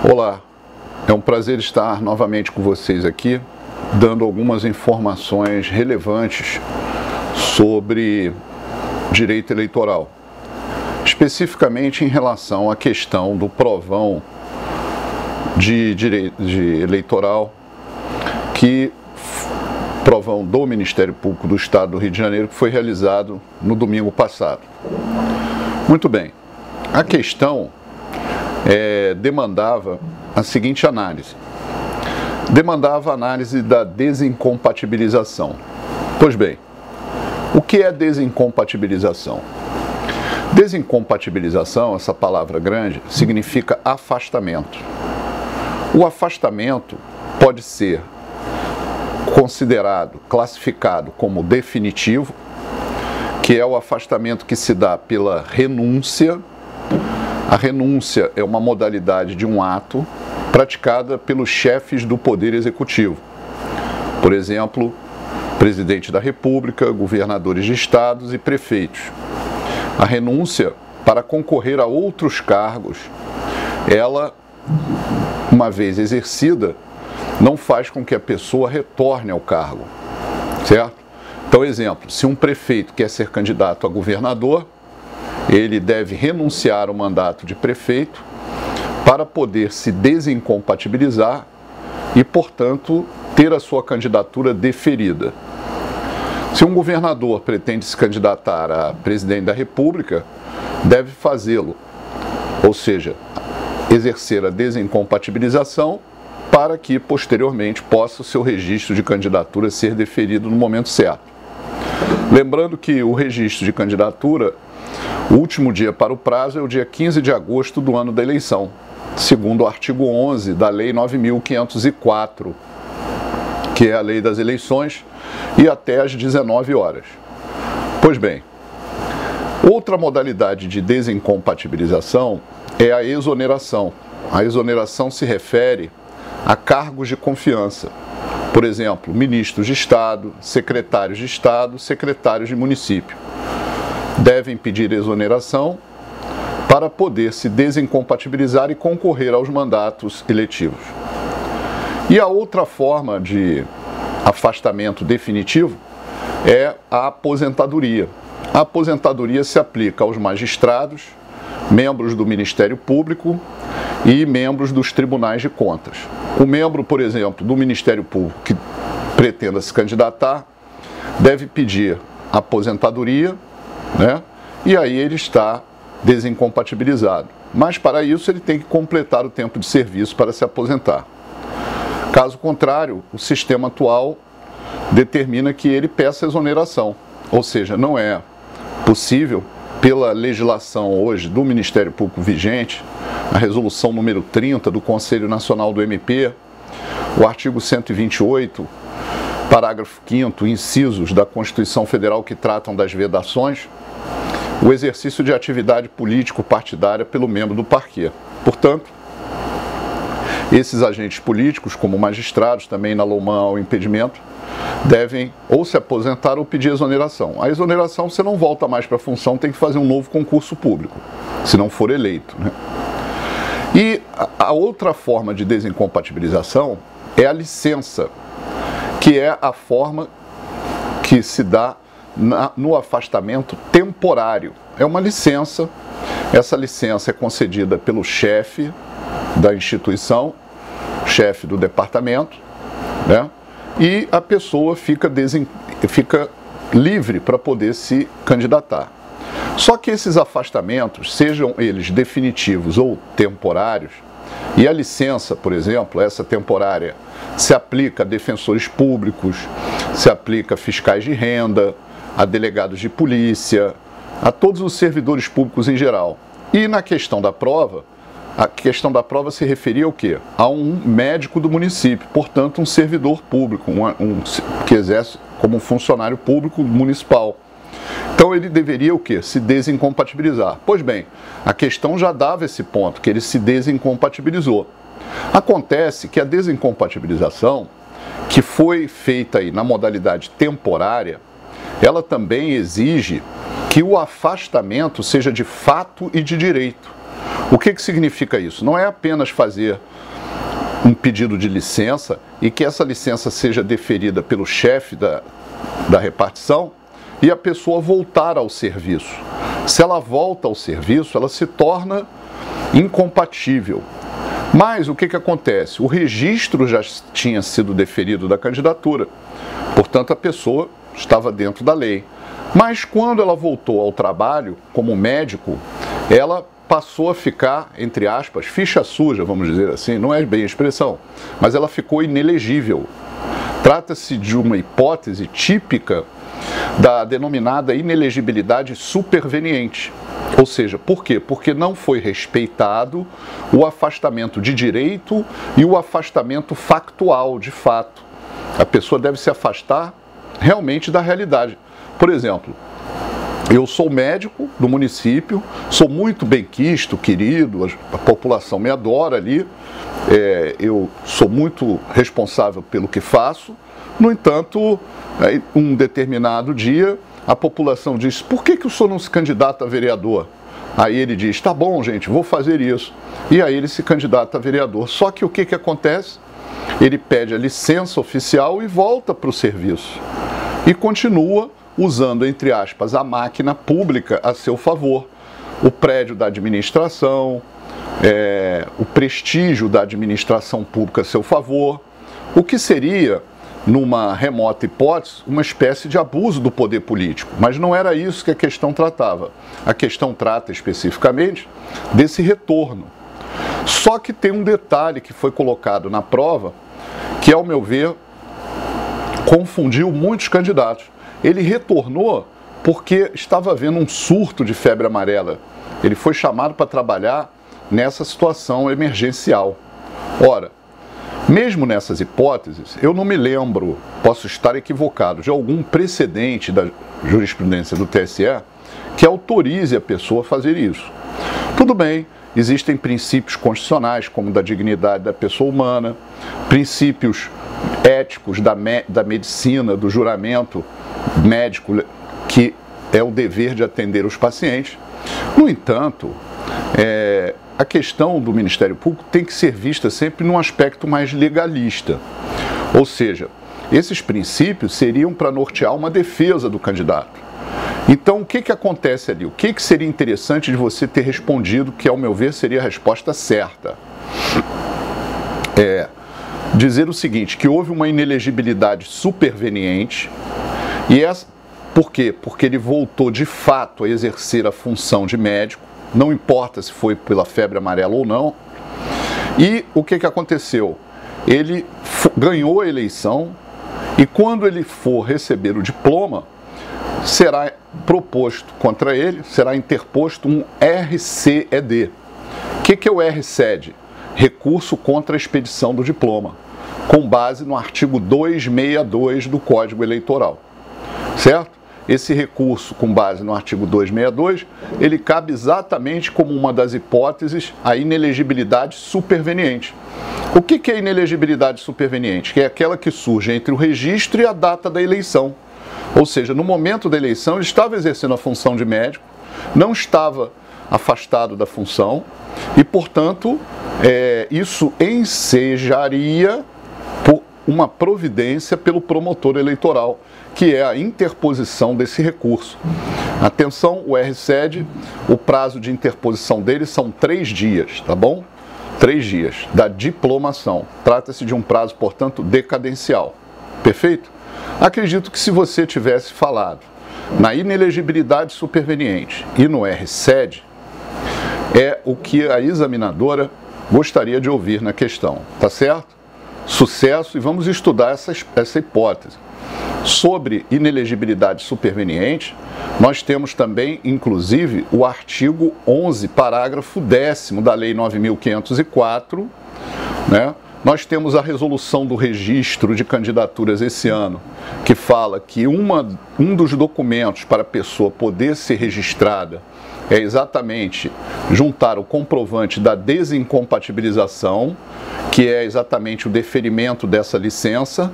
Olá, é um prazer estar novamente com vocês aqui, dando algumas informações relevantes sobre direito eleitoral, especificamente em relação à questão do provão de direito eleitoral, provão do Ministério Público do Estado do Rio de Janeiro, que foi realizado no domingo passado. Muito bem, a questão demandava a seguinte análise. Demandava a análise da desincompatibilização. Pois bem, o que é desincompatibilização? Desincompatibilização, essa palavra grande, significa afastamento. O afastamento pode ser considerado, classificado como definitivo, que é o afastamento que se dá pela renúncia. A renúncia é uma modalidade de um ato praticada pelos chefes do Poder Executivo. Por exemplo, presidente da República, governadores de estados e prefeitos. A renúncia para concorrer a outros cargos, ela, uma vez exercida, não faz com que a pessoa retorne ao cargo, certo? Então, exemplo, se um prefeito quer ser candidato a governador, ele deve renunciar ao mandato de prefeito para poder se desincompatibilizar e, portanto, ter a sua candidatura deferida. Se um governador pretende se candidatar a presidente da República, deve fazê-lo, ou seja, exercer a desincompatibilização para que, posteriormente, possa o seu registro de candidatura ser deferido no momento certo. Lembrando que o registro de candidatura, o último dia para o prazo é o dia 15 de agosto do ano da eleição, segundo o artigo 11 da Lei 9.504, que é a Lei das Eleições, e até às 19 horas. Pois bem, outra modalidade de desincompatibilização é a exoneração. A exoneração se refere a cargos de confiança. Por exemplo, ministros de Estado, secretários de Estado, secretários de município. Devem pedir exoneração para poder se desincompatibilizar e concorrer aos mandatos eletivos. E a outra forma de afastamento definitivo é a aposentadoria. A aposentadoria se aplica aos magistrados, membros do Ministério Público e membros dos tribunais de contas. O membro, por exemplo, do Ministério Público que pretenda se candidatar deve pedir aposentadoria, né? E aí ele está desincompatibilizado. Mas para isso ele tem que completar o tempo de serviço para se aposentar. Caso contrário, o sistema atual determina que ele peça exoneração, ou seja, não é possível, pela legislação hoje do Ministério Público vigente, a resolução número 30 do Conselho Nacional do MP, o artigo 128, parágrafo 5º, incisos da Constituição Federal que tratam das vedações, o exercício de atividade político-partidária pelo membro do parquê. Portanto, esses agentes políticos, como magistrados, também na LOMAN ao impedimento, devem ou se aposentar ou pedir exoneração. A exoneração, você não volta mais para a função, tem que fazer um novo concurso público, se não for eleito, né? E a outra forma de desincompatibilização é a licença, que é a forma que se dá no afastamento temporário. É uma licença, essa licença é concedida pelo chefe da instituição, chefe do departamento, né? E a pessoa fica livre para poder se candidatar. Só que esses afastamentos, sejam eles definitivos ou temporários, e a licença, por exemplo, essa temporária, se aplica a defensores públicos, se aplica a fiscais de renda, a delegados de polícia, a todos os servidores públicos em geral. E na questão da prova, a questão da prova se referia ao quê? A um médico do município, portanto um servidor público, que exerce como funcionário público municipal. Então ele deveria o quê? Se desincompatibilizar. Pois bem, a questão já dava esse ponto, que ele se desincompatibilizou. Acontece que a desincompatibilização, que foi feita aí na modalidade temporária, ela também exige que o afastamento seja de fato e de direito. O que significa isso? Não é apenas fazer um pedido de licença e que essa licença seja deferida pelo chefe da repartição e a pessoa voltar ao serviço. Se ela volta ao serviço, ela se torna incompatível. Mas o que acontece? O registro já tinha sido deferido da candidatura, portanto a pessoa estava dentro da lei. Mas quando ela voltou ao trabalho como médico, ela passou a ficar, entre aspas, ficha suja, vamos dizer assim, não é bem a expressão, mas ela ficou inelegível. Trata-se de uma hipótese típica da denominada inelegibilidade superveniente. Ou seja, por quê? Porque não foi respeitado o afastamento de direito e o afastamento factual, de fato. A pessoa deve se afastar realmente da realidade. Por exemplo, eu sou médico do município, sou muito benquisto, querido, a população me adora ali, eu sou muito responsável pelo que faço. No entanto, um determinado dia, a população diz: por que o senhor não se candidata a vereador? Aí ele diz: tá bom, gente, vou fazer isso. E aí ele se candidata a vereador. Só que o que acontece? Ele pede a licença oficial e volta para o serviço. E continua usando, entre aspas, a máquina pública a seu favor. O prédio da administração, o prestígio da administração pública a seu favor. O que seria, numa remota hipótese, uma espécie de abuso do poder político. Mas não era isso que a questão tratava. A questão trata especificamente desse retorno. Só que tem um detalhe que foi colocado na prova, que, ao meu ver, confundiu muitos candidatos. Ele retornou porque estava havendo um surto de febre amarela. Ele foi chamado para trabalhar nessa situação emergencial. Ora, mesmo nessas hipóteses, eu não me lembro, posso estar equivocado, de algum precedente da jurisprudência do TSE que autorize a pessoa a fazer isso. Tudo bem, existem princípios constitucionais, como da dignidade da pessoa humana, princípios éticos da medicina, do juramento médico, que é o dever de atender os pacientes. No entanto, a questão do Ministério Público tem que ser vista sempre num aspecto mais legalista. Ou seja, esses princípios seriam para nortear uma defesa do candidato. Então, o que acontece ali? O que seria interessante de você ter respondido, que, ao meu ver, seria a resposta certa? Dizer o seguinte, que houve uma inelegibilidade superveniente, e por quê? Porque ele voltou de fato a exercer a função de médico, não importa se foi pela febre amarela ou não. E o que aconteceu? Ele ganhou a eleição e quando ele for receber o diploma, será proposto contra ele, será interposto um RCED. O que é o RCED? Recurso contra a expedição do diploma, com base no artigo 262 do Código Eleitoral. Certo? Esse recurso, com base no artigo 262, ele cabe exatamente como uma das hipóteses a inelegibilidade superveniente. O que é inelegibilidade superveniente? Que é aquela que surge entre o registro e a data da eleição. Ou seja, no momento da eleição ele estava exercendo a função de médico, não estava afastado da função e, portanto, isso ensejaria por uma providência pelo promotor eleitoral, que é a interposição desse recurso. Atenção, o RCED, o prazo de interposição dele são 3 dias, tá bom? 3 dias da diplomação. Trata-se de um prazo, portanto, decadencial. Perfeito? Acredito que se você tivesse falado na inelegibilidade superveniente e no RCED, é o que a examinadora gostaria de ouvir na questão, tá certo? Sucesso, e vamos estudar essa hipótese. Sobre inelegibilidade superveniente, nós temos também, inclusive, o artigo 11, parágrafo 10º da Lei 9.504, né? Nós temos a resolução do registro de candidaturas esse ano, que fala que um dos documentos para a pessoa poder ser registrada é exatamente juntar o comprovante da desincompatibilização, que é exatamente o deferimento dessa licença,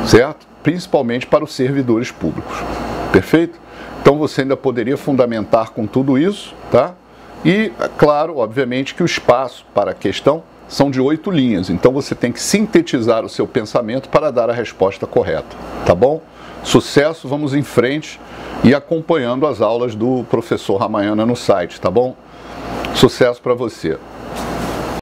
certo? Principalmente para os servidores públicos. Perfeito? Então você ainda poderia fundamentar com tudo isso, tá? E, claro, obviamente que o espaço para a questão são de 8 linhas, então você tem que sintetizar o seu pensamento para dar a resposta correta, tá bom? Sucesso, vamos em frente e acompanhando as aulas do professor Ramayana no site, tá bom? Sucesso para você!